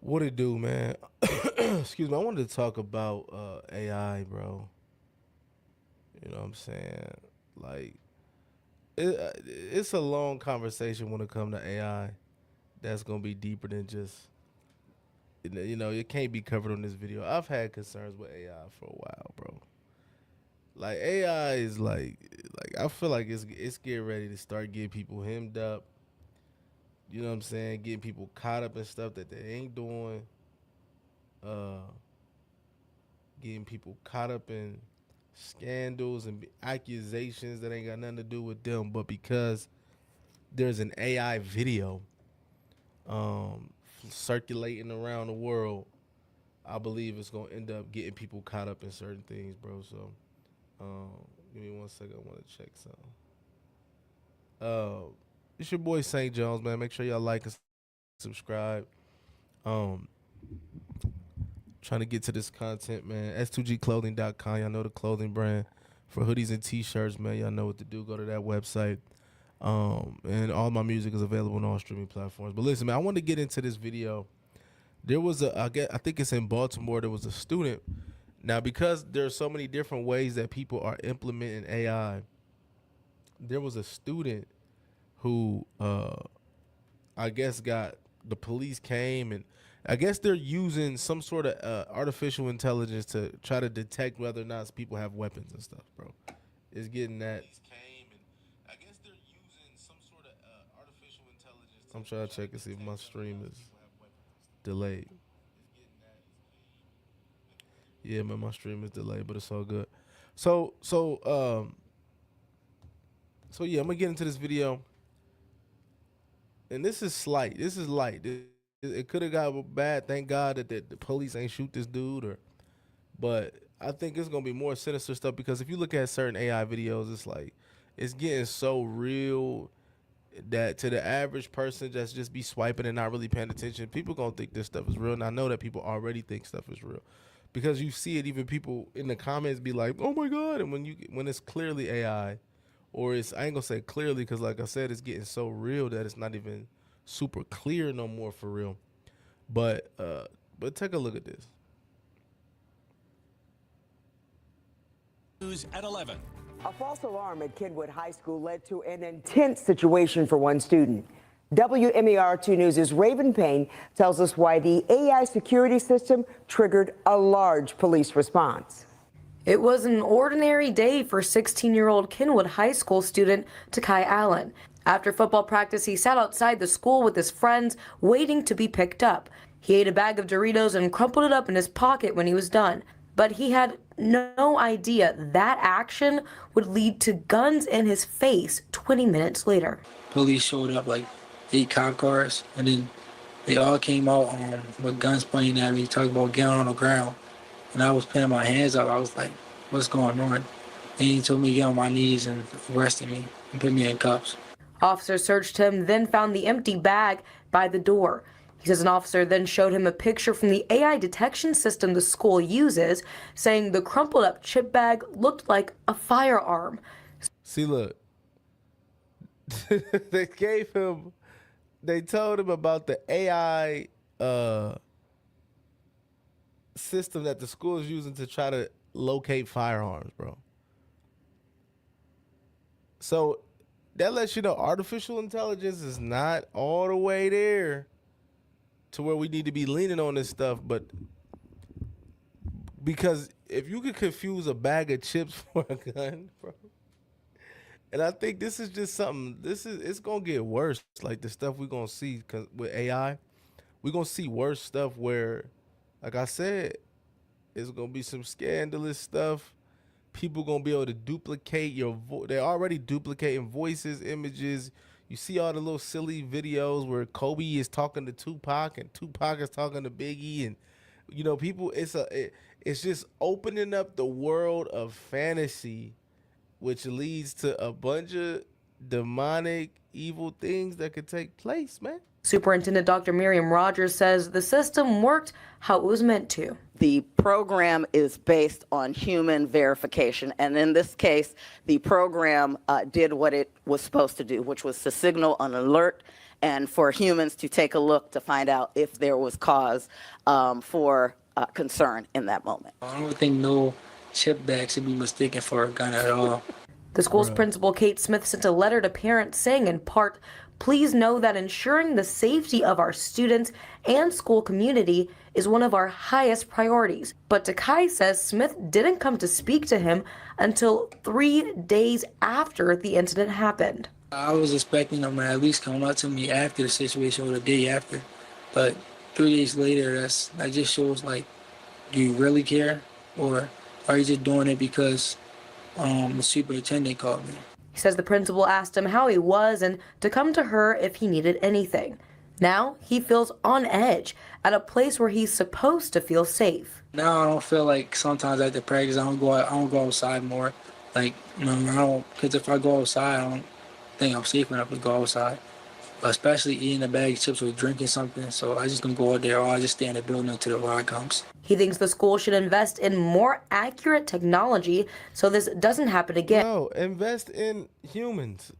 What it do, man? Excuse me. I wanted to talk about AI, bro. You know what I'm saying? Like, it's a long conversation when it comes to AI. That's gonna be deeper than just it can't be covered on this video. I've had concerns with AI for a while, bro. Like AI is like I feel like it's getting ready to start getting people hemmed up. You know what I'm saying? Getting people caught up in stuff that they ain't doing. Uh, Getting people caught up in scandals and accusations that ain't got nothing to do with them, but because there's an AI video um, circulating around the world, I believe it's gonna end up getting people caught up in certain things, bro. So, um, give me 1 second. I want to check something. It's your boy St. Jones, man. Make sure y'all like and subscribe. Um, Trying to get to this content, man. S2Gclothing.com. Y'all know the clothing brand for hoodies and t-shirts, man. Y'all know what to do. Go to that website. And all my music is available on all streaming platforms. But listen, man, I want to get into this video. There was I think it's in Baltimore. There was a student. Now, because there are so many different ways that people are implementing AI, there was a student who, I guess, got the police came and I guess they're using some sort of artificial intelligence to try to detect whether or not people have weapons and stuff, bro. It's getting that. I'm trying to check and see if my stream is delayed. Yeah, man, my stream is delayed, but it's all good. So, so, um, so yeah, I'm gonna get into this video, and this is slight. This is light. It could have got bad. Thank God that the police ain't shoot this dude, but I think it's gonna be more sinister stuff because if you look at certain AI videos, it's like it's getting so real that to the average person that's just be swiping and not really paying attention, people gonna think this stuff is real. And I know that people already think stuff is real because you see it. Even people in the comments be like, "Oh my god!" And when it's clearly AI, or it's I ain't gonna say clearly because like I said, it's getting so real that it's not even super clear no more for real. But take a look at this. News at 11. A false alarm at Kenwood High School led to an intense situation for one student. WMER2 News' Raven Payne tells us why the AI security system triggered a large police response. It was an ordinary day for 16-year-old Kenwood High School student Takai Allen. After football practice, he sat outside the school with his friends, waiting to be picked up. He ate a bag of Doritos and crumpled it up in his pocket when he was done. But he had no idea that action would lead to guns in his face 20 minutes later. Police showed up like 8 cop cars, and then they all came out with guns pointing at me, talking about getting on the ground. And I was putting my hands up. I was like, what's going on? And he told me to get on my knees and arrested me and put me in cuffs. Officers searched him, then found the empty bag by the door. He says an officer then showed him a picture from the AI detection system the school uses, saying the crumpled up chip bag looked like a firearm. See, look, they told him about the AI system that the school is using to try to locate firearms, bro. So that lets you know artificial intelligence is not all the way there to where we need to be leaning on this stuff, but because if you could confuse a bag of chips for a gun, bro, and I think this is just something. It's gonna get worse. Like the stuff we're gonna see with AI, we're gonna see worse stuff where, like I said, it's gonna be some scandalous stuff. People gonna be able to duplicate your voice. They're already duplicating voices, images. You see all the little silly videos where Kobe is talking to Tupac and Tupac is talking to Biggie, and people. It's just opening up the world of fantasy, which leads to a bunch of demonic, evil things that could take place, man. Superintendent Dr. Miriam Rogers says the system worked how it was meant to. The program is based on human verification, and in this case, the program did what it was supposed to do, which was to signal an alert and for humans to take a look to find out if there was cause for concern in that moment. I don't think no chip bag should be mistaken for a gun at all. The school's principal, Kate Smith, sent a letter to parents saying, in part, "Please know that ensuring the safety of our students and school community is one of our highest priorities." But Takai says Smith didn't come to speak to him until 3 days after the incident happened. I was expecting them to at least come up to me after the situation or the day after. But 3 days later, that just shows, like, do you really care? Or are you just doing it because the superintendent called me? He says the principal asked him how he was and to come to her if he needed anything. Now he feels on edge at a place where he's supposed to feel safe. Now I don't feel like sometimes after practice I don't go outside more. Like, I don't, because if I go outside, I don't think I'm safe enough to go outside. Especially eating a bag of chips or drinking something. So I just gonna go out there or I just stay in the building until the ride comes. He thinks the school should invest in more accurate technology so this doesn't happen again. No, invest in humans.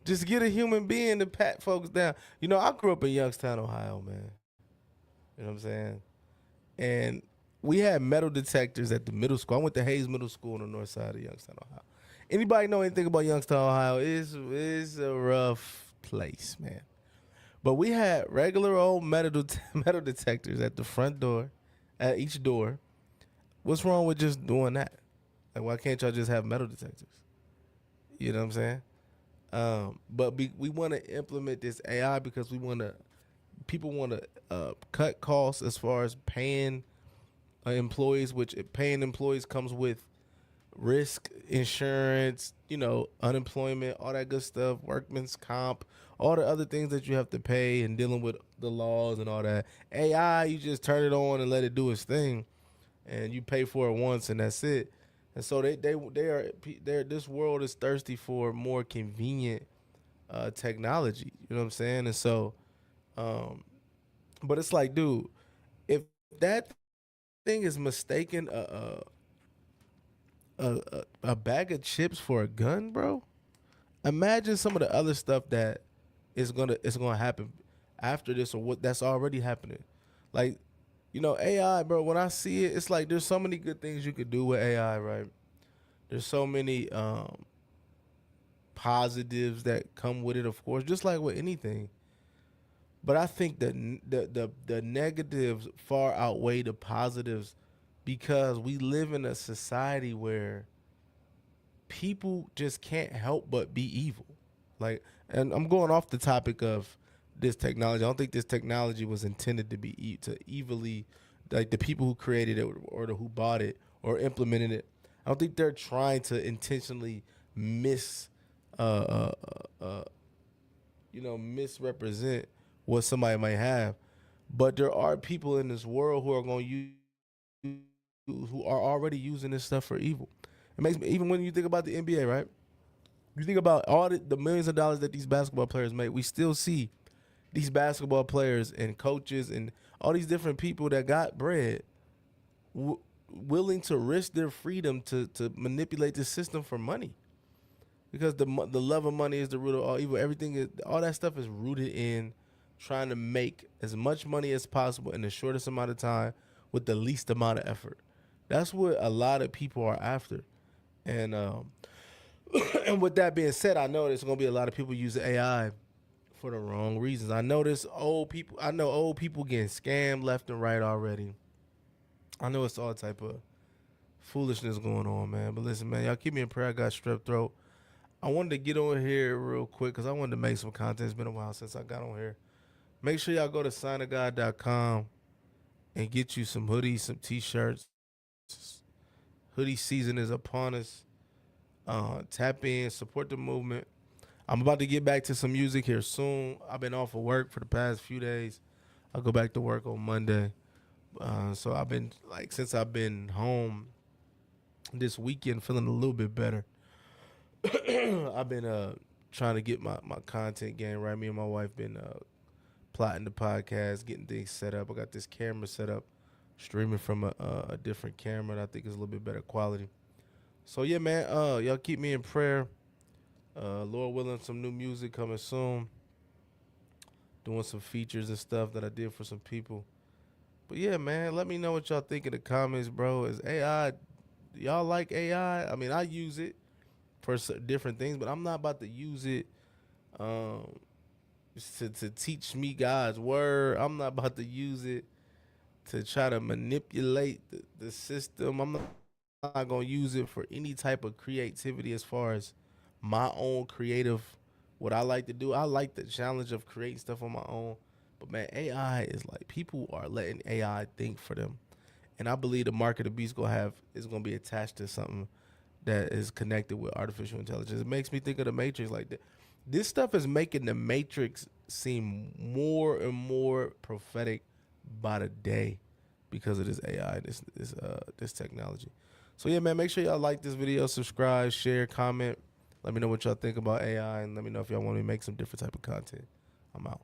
Just get a human being to pat folks down. I grew up in Youngstown, Ohio, man. You know what I'm saying? And we had metal detectors at the middle school. I went to Hayes Middle School on the north side of Youngstown, Ohio. Anybody know anything about Youngstown, Ohio? It's a rough place, man. But we had regular old metal detectors at the front door, at each door. What's wrong with just doing that? Like, why can't y'all just have metal detectors? You know what I'm saying? But we want to implement this AI because people want to cut costs as far as paying employees, which paying employees comes with risk, insurance, unemployment, all that good stuff, workman's comp, all the other things that you have to pay and dealing with the laws and all that. AI, you just turn it on and let it do its thing, and you pay for it once and that's it. And so this world is thirsty for more convenient technology. You know what I'm saying? And so, but it's like, dude, if that thing is mistaken a bag of chips for a gun, bro, imagine some of the other stuff that is gonna happen after this or what that's already happening. Like, AI, bro, when I see it, it's like there's so many good things you could do with AI, right? There's so many positives that come with it, of course, just like with anything. But I think that the negatives far outweigh the positives because we live in a society where people just can't help but be evil. Like, and I'm going off the topic of this technology. I don't think this technology was intended to be to evilly, like the people who created it or who bought it or implemented it. I don't think they're trying to intentionally misrepresent what somebody might have. But there are people in this world who are going to use, who are already using this stuff for evil. It makes me, even when you think about the NBA, right? You think about all the millions of dollars that these basketball players make, we still see these basketball players and coaches and all these different people that got bread willing to risk their freedom to manipulate the system for money. Because the love of money is the root of all evil. All that stuff is rooted in trying to make as much money as possible in the shortest amount of time with the least amount of effort. That's what a lot of people are after. And and with that being said, I know there's gonna be a lot of people using AI for the wrong reasons. I know old people getting scammed left and right already. I know it's all type of foolishness going on, man. But listen, man, y'all keep me in prayer. I got strep throat. I wanted to get on here real quick because I wanted to make some content. It's been a while since I got on here. Make sure y'all go to signofgod.com and get you some hoodies, some t-shirts. Hoodie season is upon us. Tap in, support the movement. I'm about to get back to some music here soon. I've been off of work for the past few days. I'll go back to work on Monday. So I've been, since I've been home this weekend, feeling a little bit better. I've been trying to get my content game right. Me and my wife been plotting the podcast, getting things set up. I got this camera set up, streaming from a different camera that I think is a little bit better quality. So yeah, man, y'all keep me in prayer. Lord willing, some new music coming soon. doing some features and stuff that I did for some people. But yeah, man, let me know what y'all think in the comments, bro. Is AI, y'all like AI? I mean, I use it for different things, but I'm not about to use it um, to teach me God's word. I'm not about to use it to try to manipulate the system. I'm not going to use it for any type of creativity as far as my own creative, what I like to do. I like the challenge of creating stuff on my own. But man, AI is like, people are letting AI think for them. And I believe the mark of the beast is gonna be attached to something that is connected with artificial intelligence. It makes me think of the Matrix. Like this stuff is making the Matrix seem more and more prophetic by the day because of this AI, this technology. So yeah, man, make sure y'all like this video, subscribe, share, comment. Let me know what y'all think about AI, and let me know if y'all want me to make some different type of content. I'm out.